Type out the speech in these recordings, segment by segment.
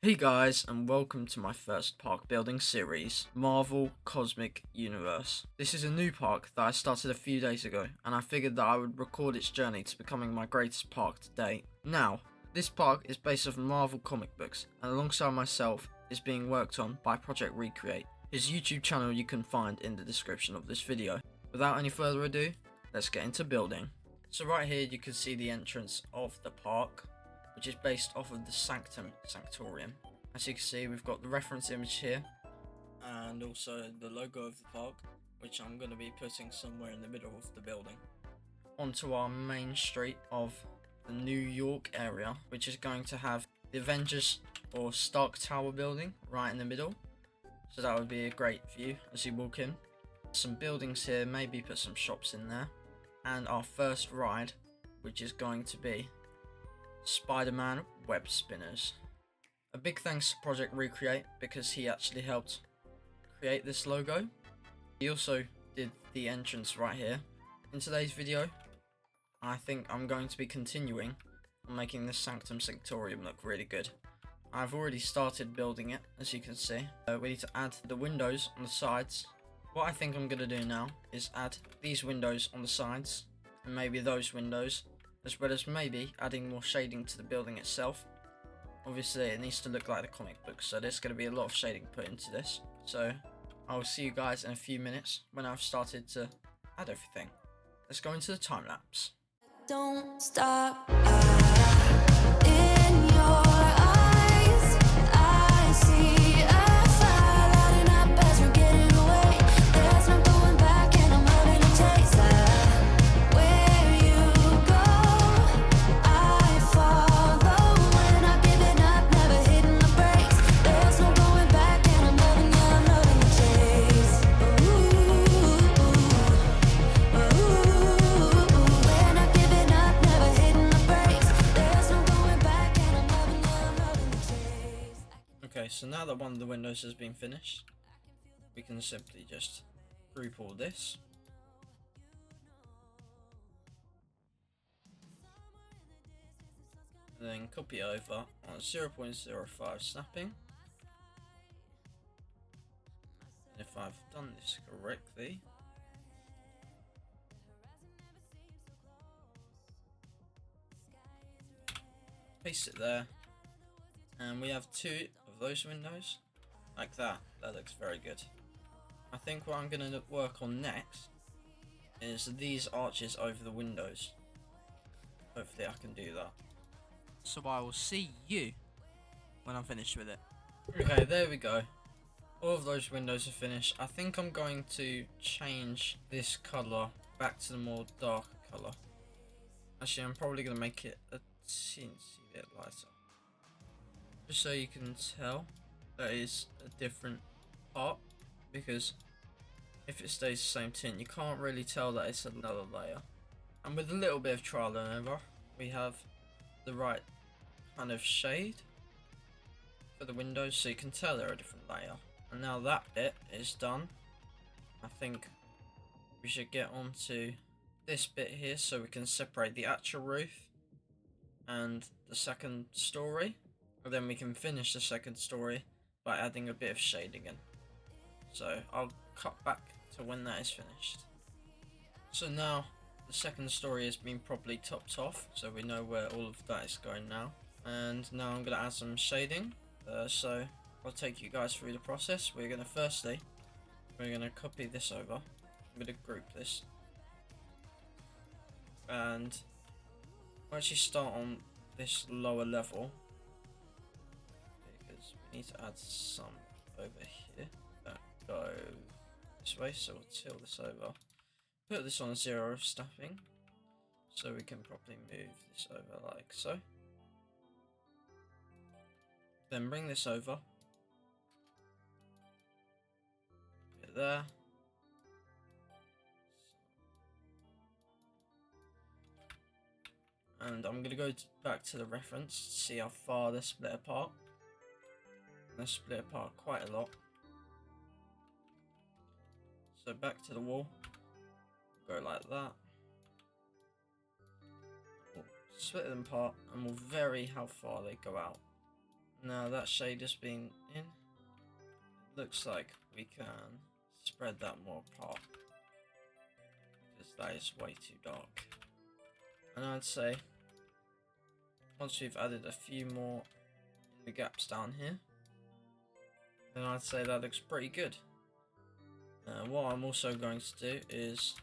Hey guys, and welcome to my first park building series, Marvel Cosmic Universe. This is a new park that I started a few days ago, and I figured that I would record its journey to becoming my greatest park to date. Now, this park is based off Marvel comic books, and alongside myself is being worked on by ProjectRecreate, his YouTube channel you can find in the description of this video. Without any further ado, let's get into building. So right here you can see the entrance of the park, which is based off of the Sanctorium. As you can see, we've got the reference image here, and also the logo of the park, which I'm going to be putting somewhere in the middle of the building. Onto our main street of the New York area, which is going to have the Avengers or Stark Tower building right in the middle. So that would be a great view as you walk in. Some buildings here, maybe put some shops in there. And our first ride, which is going to be Spider-Man web spinners. A big thanks to ProjectRecreate because he actually helped create this logo. He also did the entrance right here. In today's video, I think I'm going to be continuing on making this Sanctorium look really good. I've already started building it, as you can see. We need to add the windows on the sides. What I think I'm going to do now is add these windows on the sides, and maybe those windows, as well as maybe adding more shading to the building itself. Obviously it needs to look like the comic book, so there's going to be a lot of shading put into this. So I'll see you guys in a few minutes when I've started to add everything. Let's go into the time lapse. Don't stop. In your eyes I see a fire lighting up as we're getting away. There's no going back and I'm loving the chase. Where you go I follow. We're not giving up, never hitting the brakes. There's no going back and I'm loving the chase. We're not giving up, never hitting the brakes. There's no going back and I'm loving the chase. Okay, so now that one of the windows has been finished, we can simply just group all this. And then copy it over on 0.05 snapping. And if I've done this correctly, paste it there, and we have two of those windows like that. That looks very good. I think what I'm going to work on next is these arches over the windows. Hopefully I can do that. So I will see you when I'm finished with it. Okay, there we go. All of those windows are finished. I think I'm going to change this colour back to the more dark colour. Actually, I'm probably going to make it a teensy bit lighter, just so you can tell that is a different part, because if it stays the same tint you can't really tell that it's another layer. And with a little bit of trial and error, we have the right kind of shade for the windows, so you can tell they're a different layer. And now that bit is done, I think we should get on to this bit here so we can separate the actual roof and the second story, and then we can finish the second story by adding a bit of shading in. So I'll cut back to when that is finished. So now the second story has been properly topped off, so we know where all of that is going now. And now I'm going to add some shading, so I'll take you guys through the process. We're going to copy this over. I'm going to group this, and we'll actually start on this lower level because we need to add some over here that go this way. So we'll tilt this over, put this on 0 snapping so we can properly move this over like so. Then bring this over, put it there. And I'm going to go back to the reference to see how far they're split apart. They're split apart quite a lot. So back to the wall, go like that. We'll split them apart and we'll vary how far they go out. Now that shade has been in, it looks like we can spread that more apart, because that is way too dark. And I'd say once we've added a few more in the gaps down here, then I'd say that looks pretty good. What I'm also going to do is,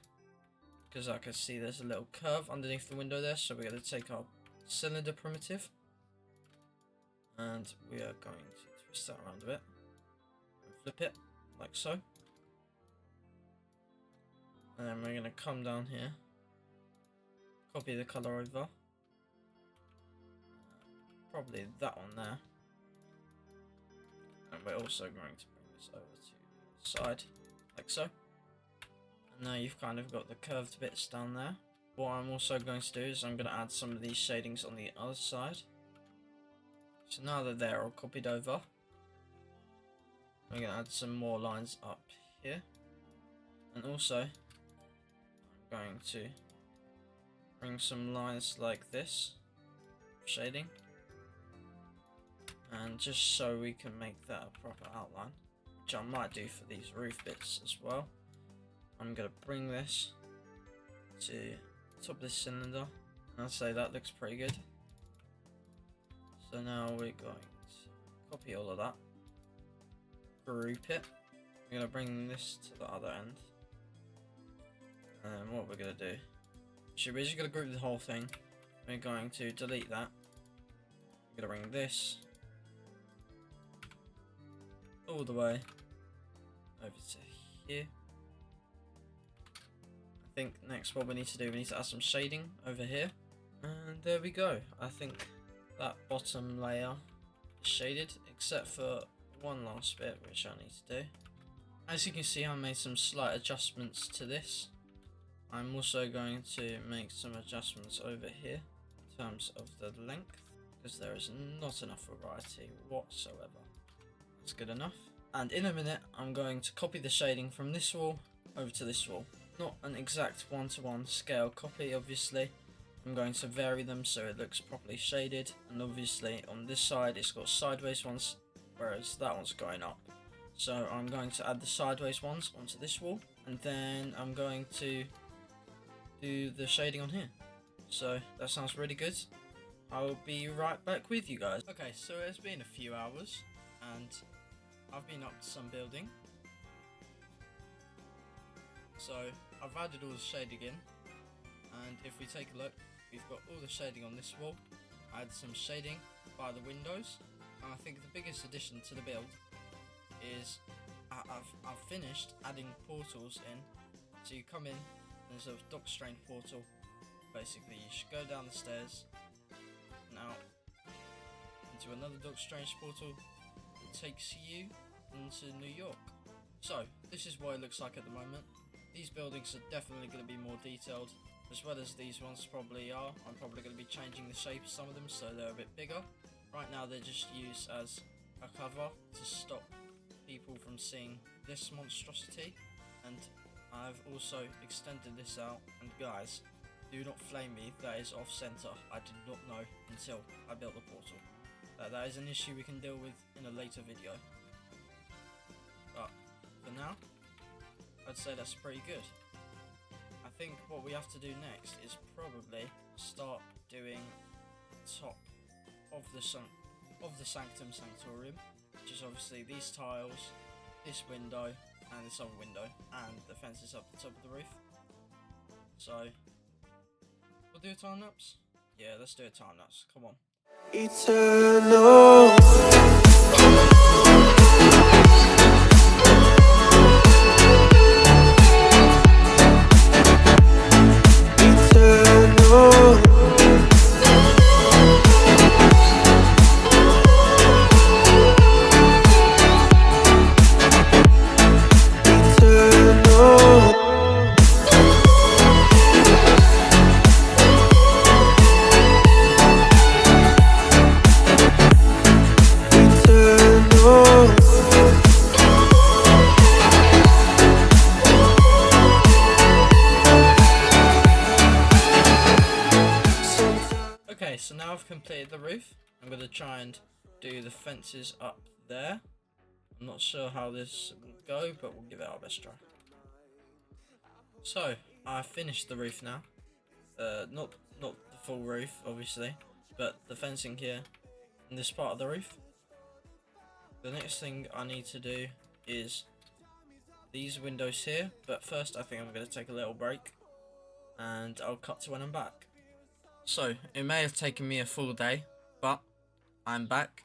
because I can see there's a little curve underneath the window there, so we're going to take our cylinder primitive and we are going to twist that around a bit and flip it like so. And then we're going to come down here, copy the colour over, probably that one there, and we're also going to bring this over to the side like so. And now you've kind of got the curved bits down there. What I'm also going to do is I'm going to add some of these shadings on the other side. So now that they're all copied over, I'm going to add some more lines up here. And also, I'm going to bring some lines like this, shading. And just so we can make that a proper outline, which I might do for these roof bits as well, I'm going to bring this to the top of this cylinder, and I'd say that looks pretty good. So now we're going to copy all of that, group it, we're going to bring this to the other end, and then what we're going to do, so we're just going to group the whole thing, we're going to delete that, we're going to bring this all the way over to here. I think next what we need to do, we need to add some shading over here, and there we go. I think that bottom layer is shaded, except for one last bit which I need to do. As you can see, I made some slight adjustments to this. I'm also going to make some adjustments over here in terms of the length, because there is not enough variety whatsoever. That's good enough. And in a minute, I'm going to copy the shading from this wall over to this wall. Not an exact one-to-one scale copy, obviously. I'm going to vary them so it looks properly shaded, and obviously on this side it's got sideways ones, whereas that one's going up. So I'm going to add the sideways ones onto this wall, and then I'm going to do the shading on here. So that sounds really good. I'll be right back with you guys. Okay, so it's been a few hours, and I've been up to some building. So I've added all the shading in, and if we take a look, we've got all the shading on this wall. I added some shading by the windows, and I think the biggest addition to the build is I've finished adding portals in. So you come in, there's a dock strain portal. Basically you should go down the stairs and out into another dock strange portal that takes you into New York. So this is what it looks like at the moment. These buildings are definitely going to be more detailed, as well as these ones probably are. I'm probably going to be changing the shape of some of them so they're a bit bigger. Right now they're just used as a cover to stop people from seeing this monstrosity, and I've also extended this out. And guys, do not flame me, that is off center. I did not know until I built the portal. That is an issue we can deal with in a later video. But for now, I'd say that's pretty good. I think what we have to do next is probably start doing top of the Sanctum Sanctorum, which is obviously these tiles, this window, and this other window, and the fences up the top of the roof. So we'll do a time lapse? Yeah, let's do a time lapse. Come on. Eternal. do the fences up there. I'm not sure how this will go, but we'll give it our best try. So I finished the roof now. Not the full roof, obviously, but the fencing here in this part of the roof. The next thing I need to do is these windows here, but first I think I'm going to take a little break and I'll cut to when I'm back. So it may have taken me a full day, but I'm back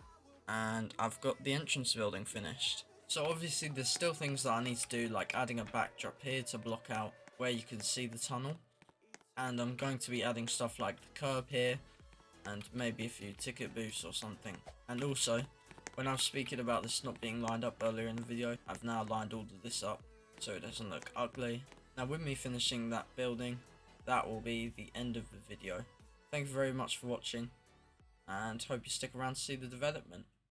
and I've got the entrance building finished. So obviously there's still things that I need to do, like adding a backdrop here to block out where you can see the tunnel, and I'm going to be adding stuff like the curb here and maybe a few ticket booths or something. And also, when I was speaking about this not being lined up earlier in the video, I've now lined all of this up so it doesn't look ugly. Now with me finishing that building, that will be the end of the video. Thank you very much for watching and hope you stick around to see the development.